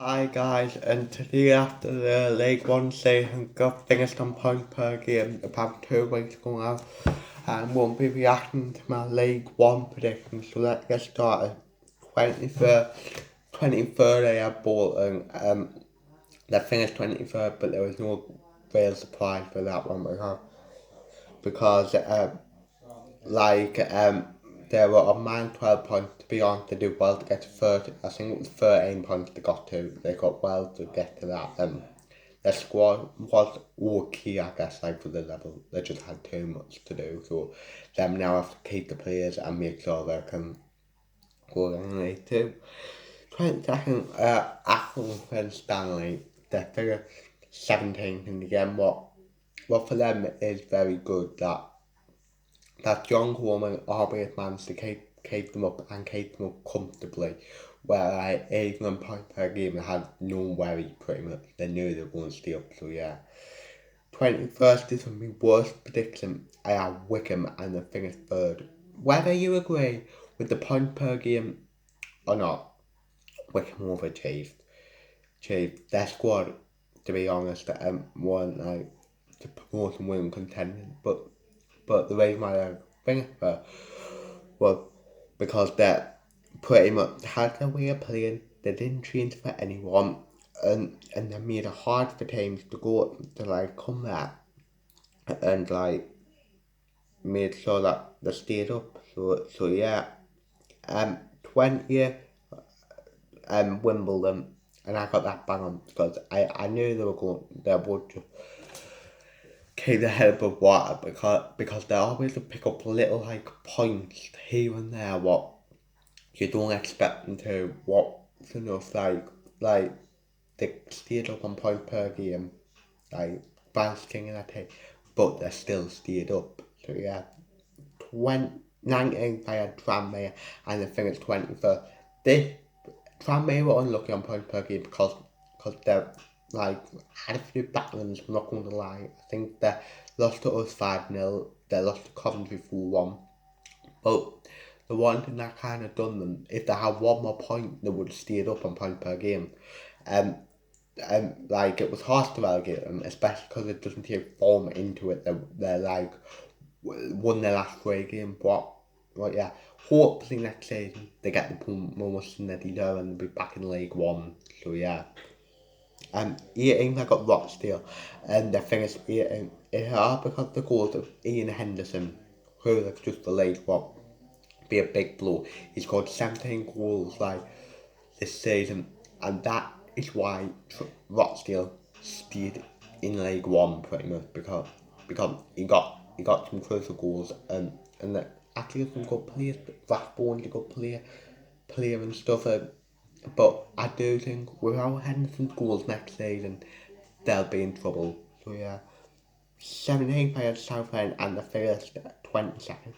Hi guys, and today after the League One season got finished on points per game about 2 weeks ago now, and won't be reacting to my League One predictions. So let's get started. 23rd, 23rd they had Bolton. They finished 23rd, but there was no real surprise for that one because they were on man 12 points to be on to do well to get to 30. I think it was 13 points they got to. They got well to get to that. Their squad was okay, I guess, like for the level. They just had too much to do. So them now have to keep the players and make sure they can go in League 2. 22nd, Athens and Stanley, they figure 17th in the game. What for them is very good that John Coleman always managed to keep them up and keep them up comfortably. Where even on point per game, they had no worry pretty much. They knew they were going to stay up, so yeah. 21st is my worst prediction. I have Wickham and they finished third. Whether you agree with the point per game or not, Wickham overachieved. Their squad, to be honest, weren't like to promote and win contending, but the reason why I think was because they pretty much had their way of playing. They didn't change for anyone, and they made it hard for teams to go to like come there and like made sure that they stayed up. So yeah, 20 Wimbledon, and I got that bang on because I knew they would just keep the head above water because they always pick up little like points here and there what you don't expect them to. What's enough like they stayed up on point per game, like bouncing and that, but they still stayed up. So yeah, 19 by a Tranmere and the thing is 21st. This Tranmere were unlucky on point per game because they like had a few battles. I'm not going to lie. I think they lost to us 5-0. They lost to Coventry 4-1. But the one thing that kind of done them, if they had one more point, they would have stayed up on point per game. Um, like it was hard to relegate them, especially because it doesn't take form into it. They're like won their last 3 games, but yeah, hopefully next season they get the promotion that they do and they'll be back in League One. So yeah. 18 I got Rochdale and they finished 18. It all because the goals of Ian Henderson, who they've just released what be a big blow. He scored 17 goals like this season, and that is why Rochdale stayed in League One pretty much because he got some crucial goals and actually some good players. Rathbone's a good player and stuff. But I do think without Henderson's goals next season, they'll be in trouble. So yeah, 17 players Southend and the first 22nd.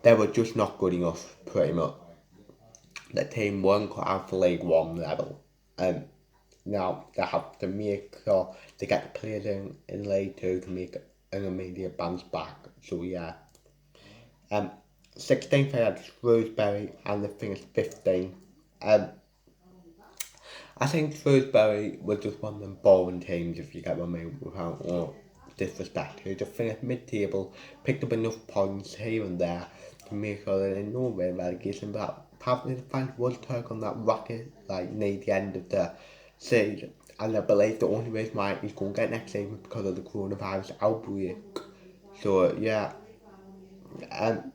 They were just not good enough, pretty much. The team weren't cut out for League One level. Um, Now they have to make sure they get the players in League Two to make an immediate bounce back. So yeah. 16th they had Shrewsbury and they finished 15. Um, I think Shrewsbury was just one of them boring teams, if you get what I mean, without disrespect. They just finished mid-table, picked up enough points here and there to make sure that they no real relegation, but apparently the fans was turning on that rocket like near the end of the season. And I believe the only reason why he's going to get next season is because of the coronavirus outbreak. So yeah, um,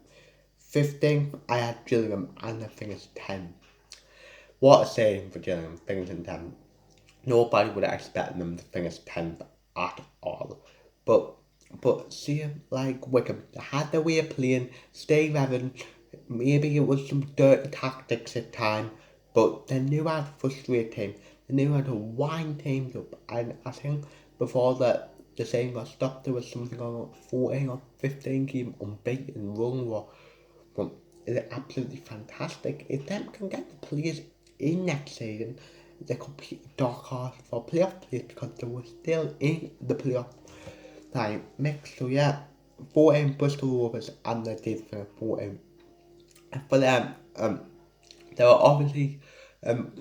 15th I had Gillingham and I finished 10. What a saying for Gillingham, finishing 10. Nobody would have expected them to finish 10th at all. But see, like Wickham, they had their way of playing, stay relevant. Maybe it was some dirty tactics at time, but they knew how to frustrate teams. They knew how to wind teams up. And I think before the season got stopped, there was something on 14 or 15 game unbeaten run. But it's absolutely fantastic. If them can get the players in next season, they could be a dark horse for playoff place because they were still in the playoff time mix. So yeah, 14 Bristol Rovers and they did finish 14. For them, they were obviously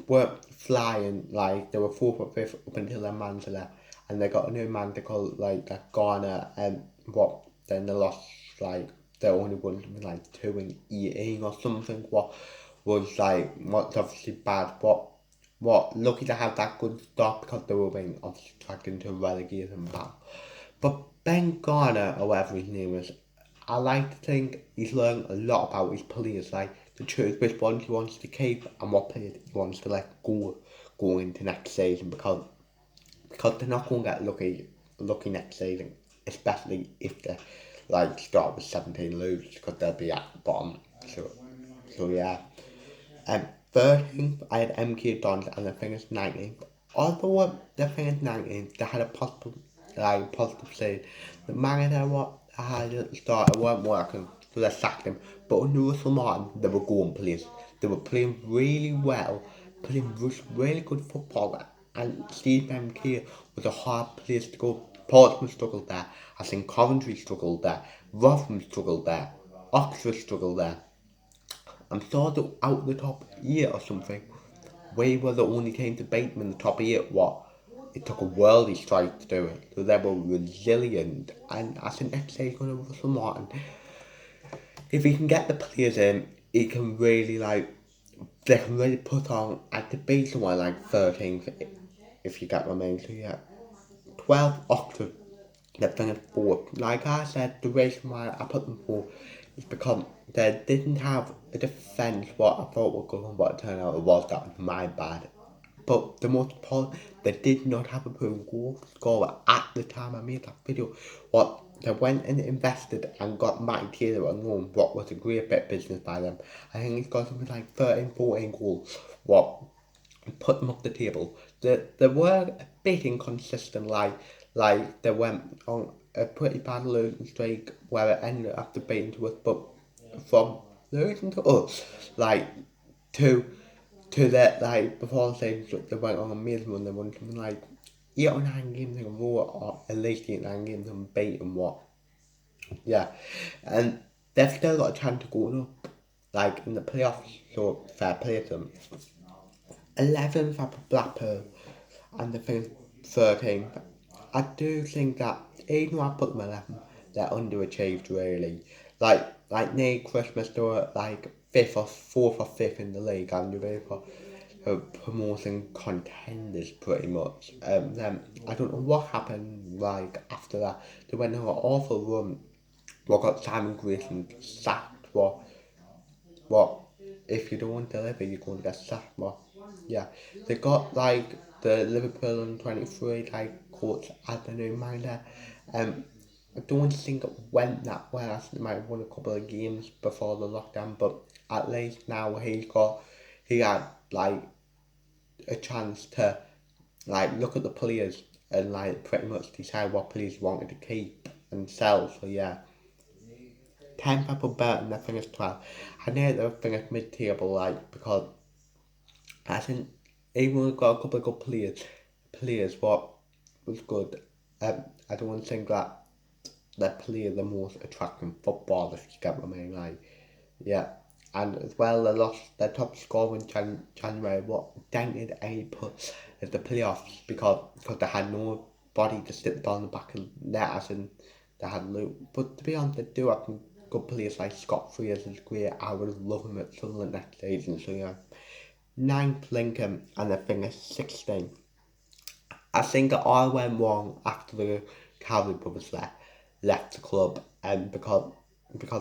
were flying, like they were 4th up until their man's left, and they got a new man they call like that Garner, and what then they lost like they only won something like 2-18 or something. What was like what's obviously bad, but what lucky to have that good start because they were being obviously dragged into a relegation battle. But Ben Garner, or whatever his name is, I like to think he's learned a lot about his players, like to choose which ones he wants to keep and what players he wants to let go going into next season because they're not going to get lucky next season, especially if they like start with 17 lose because they'll be at the bottom. So yeah. Um, 13th, I had MK Dons and I finished 19th. Although they finished 19th, they had a positive side. The manager what I had at the start, it weren't working, so they sacked him. But under Russell Martin, they were going places. They were playing really well, playing really good football, and Steve MK was a hard place to go. Portsmouth struggled there. I think Coventry struggled there. Rotherham struggled there. Oxford struggled there. I'm sort of out the top 8 or something. We were the only team to beat them in the top 8. What? It took a worldly strike to do it. So they were resilient. And I think next year he's going to Russell Martin. If he can get the players in, he can really they can really put on, and to beat someone like 13th, if you get my mean. So yeah, 12th October, they finished 4th. Like I said, the reason why I put them 4th is because they didn't have a defence what I thought were good, and what it turned out it was. That was my bad. But the most important, they did not have a proven goal scorer at the time I made that video. What they went and invested and got Matty Taylor on loan, what was a great bit of business by them. I think he's got something like 13, 14 goals. What put them up the table. They were a bit inconsistent, like they went on a pretty bad losing streak where it ended after beating to us, but from losing to us, like to that like before saying they went on a amazing run, they won something like 8 or 9 games in a row, or at least 8 or 9 games unbeaten. What? Yeah, and they've still got a chance to go up, like in the playoffs. So fair play to them. 11th up at Blackpool, and they finished 13th. I do think that even though I put them 11th, they're underachieved really. Like near Christmas they were like 5th or 4th or 5th in the league, and they're for promoting contenders pretty much. Then I don't know what happened like after that. They went on an awful run. What got Simon Grayson sacked? What if you don't deliver, you're going to get sacked. What? Yeah, they got like the Liverpool on 23 like coach as the new manager. I don't think it went that well. I think they might have won a couple of games before the lockdown, but at least now he had like a chance to like look at the players and like pretty much decide what players he wanted to keep and sell. So yeah, 10 people better than they finished 12. I know they finished mid-table like because I think even though we got a couple of good players what was good. I don't think that they play the most attractive football, if you get what I mean. Like yeah, and as well they lost their top scorer in January. What dented any put at the playoffs because they had nobody to sit the ball in the back of the net, as in they had Luke. But to be honest, they do have some good players like Scott Frears is great. I would love him at Sunderland next season. So yeah, 9th Lincoln, and they finished 16th. I think it all went wrong after the Calvary brothers left the club, and because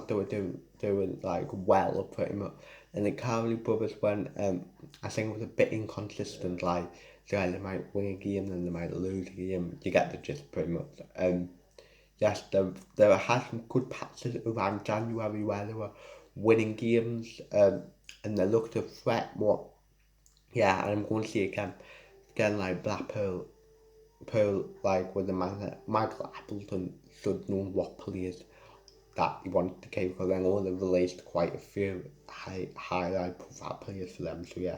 they were doing like well pretty much, and the Calvary brothers went. I think it was a bit inconsistent. Like so they might win a game, then they might lose a game. You get the gist pretty much. Yes, they had some good patches around January where they were winning games. And they looked to threat more. Yeah, and I'm going to see again like Blackpool like with the man Michael Appleton should know what players that he wanted to keep, because then all they released quite a few high profile players for them. So yeah,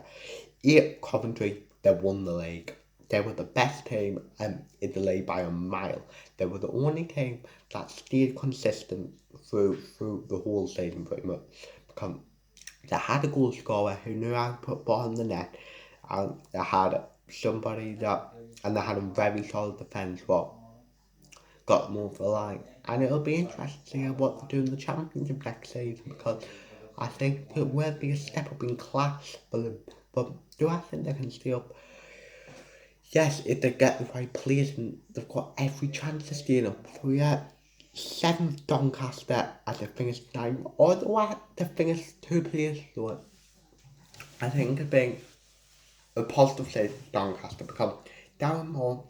8 Coventry, they won the league. They were the best team in the league by a mile. They were the only team that stayed consistent through the whole season pretty much. Because They had a goal scorer who knew how to put ball in the net, and they had somebody that, and they had a very solid defence what got them over the line. And it'll be interesting to see what they do in the Championship next season because I think it will be a step up in class for them. But do I think they can stay up? Yes, if they get the right players, and they've got every chance to stay up. So yeah, seventh Doncaster at the finish time, although at the finish 2 players, so I think it'd be a positive side for Doncaster because Darren Moore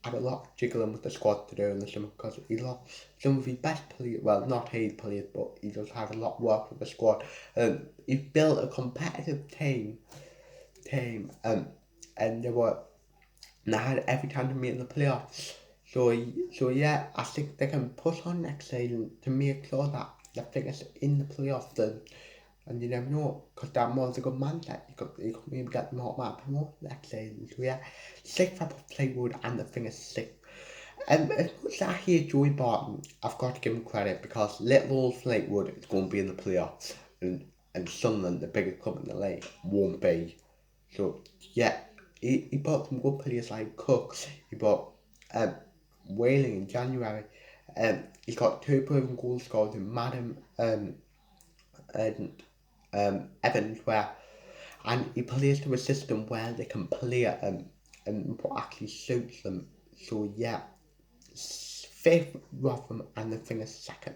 had a lot of jiggling with the squad to do in the summer because he lost some of his best players, well, not his players, but he just had a lot of work with the squad. He built a competitive team, and they had every time to meet in the playoffs. So yeah, I think they can push on next season to make sure that they finish in the playoffs. And you never know, because that was a good mindset. You could maybe get them automatic promoted next season. So yeah, 6th up of Playwood and the finish 6th. As much as I hear Joey Barton, I've got to give him credit because little old Fleetwood is going to be in the playoffs, and Sunderland, the biggest club in the league, won't be. So yeah, he bought some good players like Cooks. He bought um, Whaling in January. He's got 2 proven goal scorers in Madden and Evans, where and he plays to a system where they can play and what actually suits them. So yeah, 5th Rotherham and the thing is 2nd.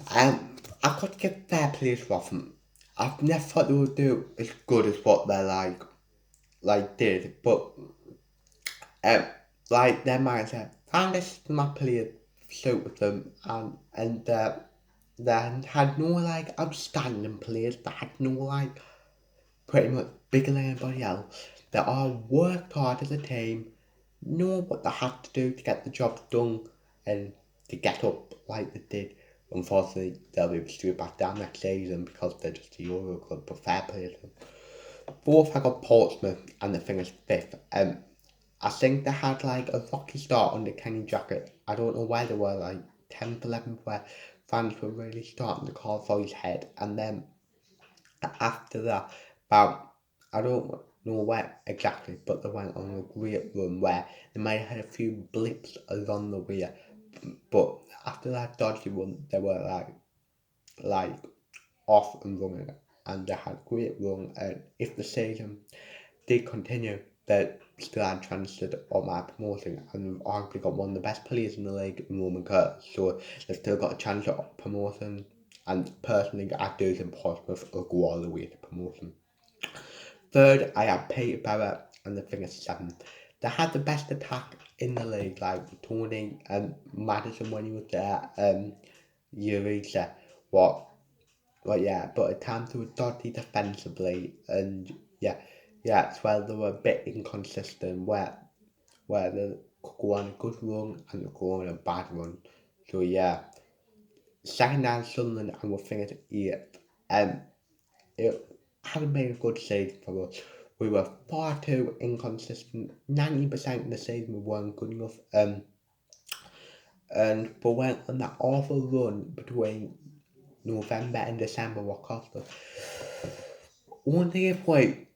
I've got to give fair play to Rotherham. I've never thought they would do as good as what they're like did, but um, like their mindset, found a system I played suit with them, and they had no like outstanding players, they had no like pretty much bigger than anybody else. They all worked hard as a team, know what they had to do to get the job done and to get up like they did. Unfortunately, they'll be straight back down next season because they're just a Euro club, but fair play to them. Fourth, I got Portsmouth and they finished 5th. I think they had like a rocky start under Kenny Jackett. I don't know where they were, like 10th, 11th, where fans were really starting to call for his head. And then after that, about I don't know where exactly, but they went on a great run where they might have had a few blips along the way, but after that dodgy run, they were like off and running, and they had a great run. And if the season did continue, they still had chances of my promoting, and they've arguably got one of the best players in the league in Roman Kurtz, so they've still got a chance of promoting. And personally, I do think Portsmouth will go all the way to promotion. Third, I have Peterborough, and the thing is 7th. They had the best attack in the league, like Tony and Madison when he was there, Eureka, what, well, yeah, but at times they were dodgy defensively, and yeah, as well they were a bit inconsistent, where they could go on a good run and they could go on a bad run. So yeah, second down Sunderland and we're finished 8th. It hadn't been a good season for us. We were far too inconsistent. 90% of the season we weren't good enough. And we went on that awful run between November and December what cost us. Only if we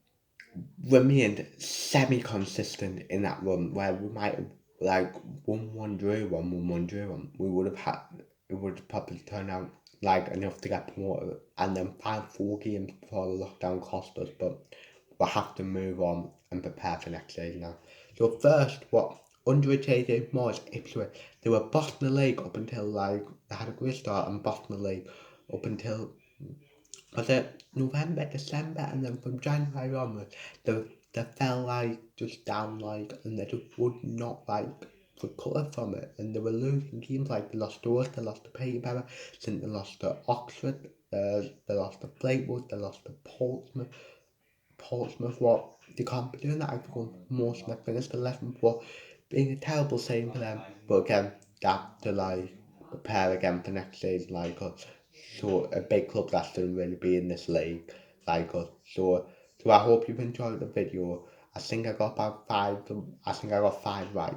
remained semi-consistent in that run where we might have like won drew one, drew one, we would have had it would have probably turned out like enough to get promoted and then 4 games before the lockdown cost us, but we'll have to move on and prepare for next season now. So first, what underachieved was Ipswich. They were bottom of the league up until like they had a great start and bottom of the league up until was it November, December, and then from January onwards, they fell like just down like, and they just would not like recover from it, and they were losing games like they lost to us, they lost to Peterborough, then they lost to Oxford, they lost to Fleetwood, they lost to Portsmouth, what they can't be doing that after going most of my finished 11th, what being a terrible saying for them, but again, that to like prepare again for next season like us. So a big club that shouldn't really be in this league like us. So I hope you've enjoyed the video. I think I got 5 right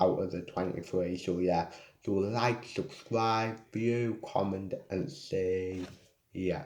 out of the 23. So yeah, do like, subscribe, view, comment and say yeah.